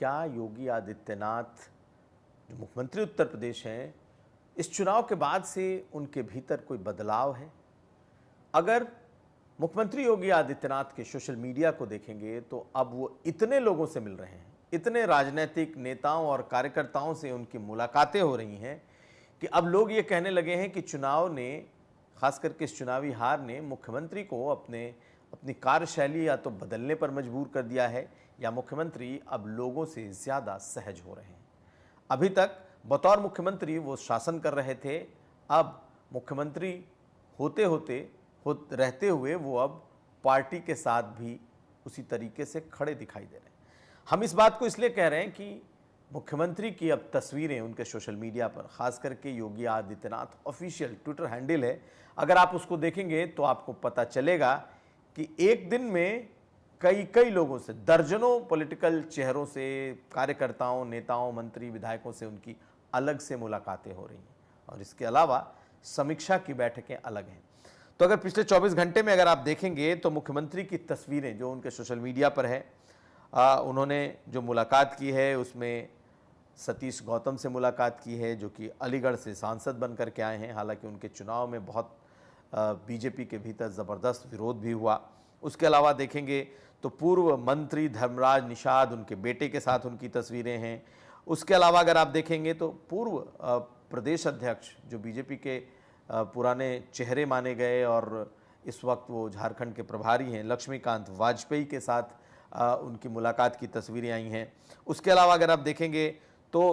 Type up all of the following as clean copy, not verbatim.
क्या योगी आदित्यनाथ जो मुख्यमंत्री उत्तर प्रदेश हैं, इस चुनाव के बाद से उनके भीतर कोई बदलाव है? अगर मुख्यमंत्री योगी आदित्यनाथ के सोशल मीडिया को देखेंगे तो अब वो इतने लोगों से मिल रहे हैं, इतने राजनीतिक नेताओं और कार्यकर्ताओं से उनकी मुलाकातें हो रही हैं कि अब लोग ये कहने लगे हैं कि चुनाव ने, खास करके इस चुनावी हार ने मुख्यमंत्री को अपनी कार्यशैली या तो बदलने पर मजबूर कर दिया है, या मुख्यमंत्री अब लोगों से ज़्यादा सहज हो रहे हैं। अभी तक बतौर मुख्यमंत्री वो शासन कर रहे थे, अब मुख्यमंत्री रहते हुए वो अब पार्टी के साथ भी उसी तरीके से खड़े दिखाई दे रहे हैं। हम इस बात को इसलिए कह रहे हैं कि मुख्यमंत्री की अब तस्वीरें उनके सोशल मीडिया पर, खास करके Yogi Adityanath official Twitter handle है, अगर आप उसको देखेंगे तो आपको पता चलेगा कि एक दिन में कई लोगों से, दर्जनों पॉलिटिकल चेहरों से, कार्यकर्ताओं, नेताओं, मंत्री, विधायकों से उनकी अलग से मुलाकातें हो रही हैं। और इसके अलावा समीक्षा की बैठकें अलग हैं। तो अगर पिछले 24 घंटे में अगर आप देखेंगे तो मुख्यमंत्री की तस्वीरें जो उनके सोशल मीडिया पर है, उन्होंने जो मुलाकात की है उसमें सतीश गौतम से मुलाकात की है, जो कि अलीगढ़ से सांसद बनकर के आए हैं। हालांकि उनके चुनाव में बहुत बीजेपी के भीतर ज़बरदस्त विरोध भी हुआ। उसके अलावा देखेंगे तो पूर्व मंत्री धर्मराज निषाद, उनके बेटे के साथ उनकी तस्वीरें हैं। उसके अलावा अगर आप देखेंगे तो पूर्व प्रदेश अध्यक्ष जो बीजेपी के पुराने चेहरे माने गए और इस वक्त वो झारखंड के प्रभारी हैं, लक्ष्मीकांत वाजपेयी के साथ उनकी मुलाकात की तस्वीरें आई हैं। उसके अलावा अगर आप देखेंगे तो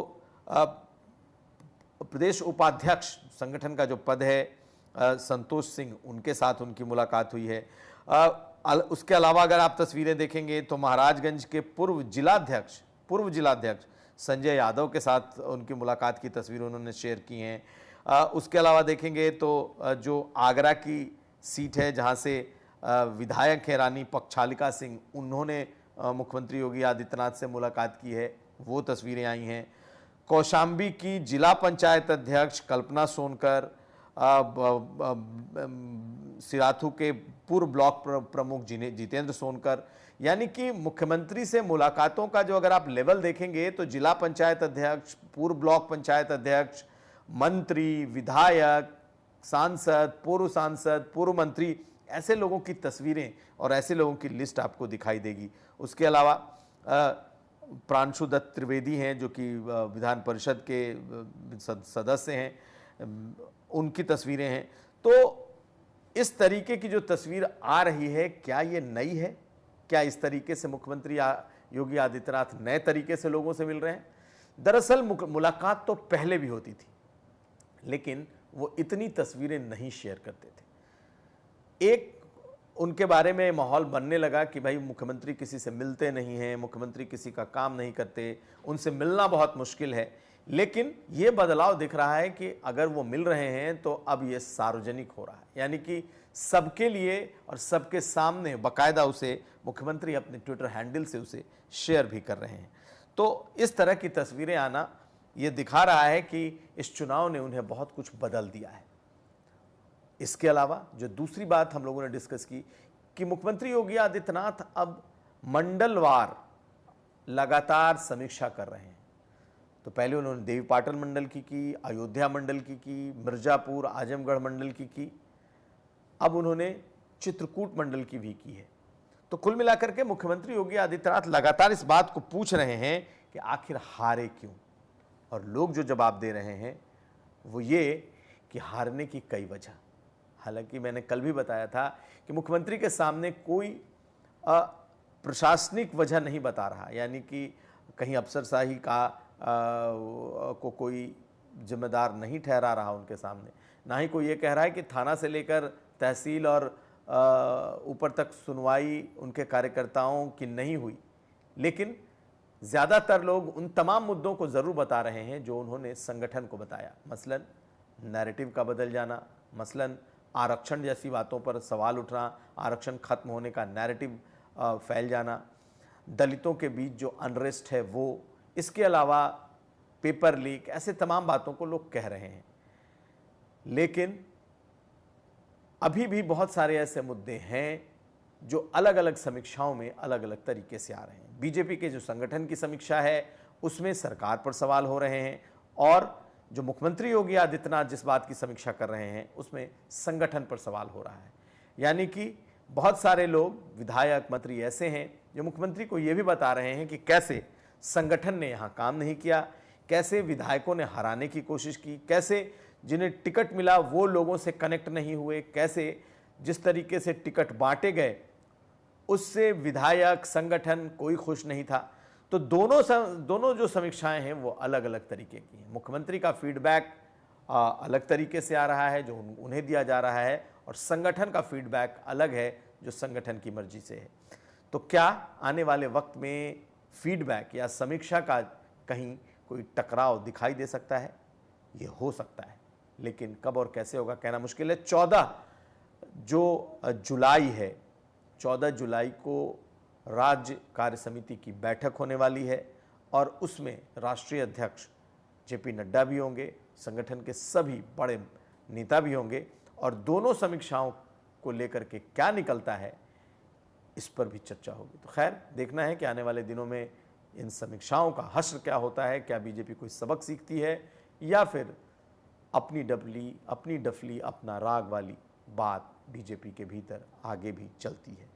प्रदेश उपाध्यक्ष संगठन का जो पद है संतोष सिंह, उनके साथ उनकी मुलाकात हुई है। उसके अलावा अगर आप तस्वीरें देखेंगे तो महाराजगंज के पूर्व जिलाध्यक्ष संजय यादव के साथ उनकी मुलाकात की तस्वीर उन्होंने शेयर की हैं। उसके अलावा देखेंगे तो जो आगरा की सीट है जहां से विधायक हैं रानी पक्षालिका सिंह, उन्होंने मुख्यमंत्री योगी आदित्यनाथ से मुलाकात की है, वो तस्वीरें आई हैं। कौशाम्बी की जिला पंचायत अध्यक्ष कल्पना सोनकर, सिराथू के पूर्व ब्लॉक प्रमुख जितेंद्र सोनकर, यानी कि मुख्यमंत्री से मुलाकातों का जो अगर आप लेवल देखेंगे तो जिला पंचायत अध्यक्ष, पूर्व ब्लॉक पंचायत अध्यक्ष, मंत्री, विधायक, सांसद, पूर्व मंत्री, ऐसे लोगों की तस्वीरें और ऐसे लोगों की लिस्ट आपको दिखाई देगी। उसके अलावा प्रांशु दत्त त्रिवेदी हैं जो कि विधान परिषद के सदस्य हैं, उनकी तस्वीरें हैं। तो इस तरीके की जो तस्वीर आ रही है, क्या ये नई है? क्या इस तरीके से मुख्यमंत्री योगी आदित्यनाथ नए तरीके से लोगों से मिल रहे हैं? दरअसल मुलाकात तो पहले भी होती थी, लेकिन वो इतनी तस्वीरें नहीं शेयर करते थे। एक उनके बारे में माहौल बनने लगा कि भाई मुख्यमंत्री किसी से मिलते नहीं हैं, मुख्यमंत्री किसी का काम नहीं करते, उनसे मिलना बहुत मुश्किल है। लेकिन ये बदलाव दिख रहा है कि अगर वो मिल रहे हैं तो अब ये सार्वजनिक हो रहा है, यानी कि सबके लिए और सबके सामने बाकायदा उसे मुख्यमंत्री अपने ट्विटर हैंडल से उसे शेयर भी कर रहे हैं। तो इस तरह की तस्वीरें आना ये दिखा रहा है कि इस चुनाव ने उन्हें बहुत कुछ बदल दिया है। इसके अलावा जो दूसरी बात हम लोगों ने डिस्कस की कि मुख्यमंत्री योगी आदित्यनाथ अब मंडलवार लगातार समीक्षा कर रहे हैं। तो पहले उन्होंने देवीपाटन मंडल की, अयोध्या मंडल की, मिर्जापुर, आजमगढ़ मंडल की, अब उन्होंने चित्रकूट मंडल की भी की है। तो कुल मिलाकर के मुख्यमंत्री योगी आदित्यनाथ लगातार इस बात को पूछ रहे हैं कि आखिर हारे क्यों, और लोग जो जवाब दे रहे हैं वो ये कि हारने की कई वजह। हालांकि मैंने कल भी बताया था कि मुख्यमंत्री के सामने कोई प्रशासनिक वजह नहीं बता रहा, यानी कि कहीं अफसरशाही को कोई जिम्मेदार नहीं ठहरा रहा उनके सामने, ना ही कोई ये कह रहा है कि थाना से लेकर तहसील और ऊपर तक सुनवाई उनके कार्यकर्ताओं की नहीं हुई। लेकिन ज़्यादातर लोग उन तमाम मुद्दों को ज़रूर बता रहे हैं जो उन्होंने संगठन को बताया, मसलन नैरेटिव का बदल जाना, मसलन आरक्षण जैसी बातों पर सवाल उठना, आरक्षण खत्म होने का नैरेटिव फैल जाना, दलितों के बीच जो अनरेस्ट है वो, इसके अलावा पेपर लीक, ऐसे तमाम बातों को लोग कह रहे हैं। लेकिन अभी भी बहुत सारे ऐसे मुद्दे हैं जो अलग अलग समीक्षाओं में अलग अलग तरीके से आ रहे हैं। बीजेपी के जो संगठन की समीक्षा है उसमें सरकार पर सवाल हो रहे हैं, और जो मुख्यमंत्री योगी आदित्यनाथ जिस बात की समीक्षा कर रहे हैं उसमें संगठन पर सवाल हो रहा है। यानी कि बहुत सारे लोग, विधायक, मंत्री ऐसे हैं जो मुख्यमंत्री को यह भी बता रहे हैं कि कैसे संगठन ने यहाँ काम नहीं किया, कैसे विधायकों ने हराने की कोशिश की, कैसे जिन्हें टिकट मिला वो लोगों से कनेक्ट नहीं हुए, कैसे जिस तरीके से टिकट बांटे गए उससे विधायक, संगठन कोई खुश नहीं था। तो दोनों जो समीक्षाएं हैं वो अलग अलग तरीके की हैं। मुख्यमंत्री का फीडबैक अलग तरीके से आ रहा है जो उन्हें दिया जा रहा है, और संगठन का फीडबैक अलग है जो संगठन की मर्जी से है। तो क्या आने वाले वक्त में फीडबैक या समीक्षा का कहीं कोई टकराव दिखाई दे सकता है? ये हो सकता है, लेकिन कब और कैसे होगा कहना मुश्किल है। 14 जुलाई है, 14 जुलाई को राज्य कार्य समिति की बैठक होने वाली है, और उसमें राष्ट्रीय अध्यक्ष जेपी नड्डा भी होंगे, संगठन के सभी बड़े नेता भी होंगे, और दोनों समीक्षाओं को लेकर के क्या निकलता है इस पर भी चर्चा होगी। तो खैर, देखना है कि आने वाले दिनों में इन समीक्षाओं का हश्र क्या होता है। क्या बीजेपी कोई सबक सीखती है, या फिर अपनी डफली अपना राग वाली बात बीजेपी के भीतर आगे भी चलती है।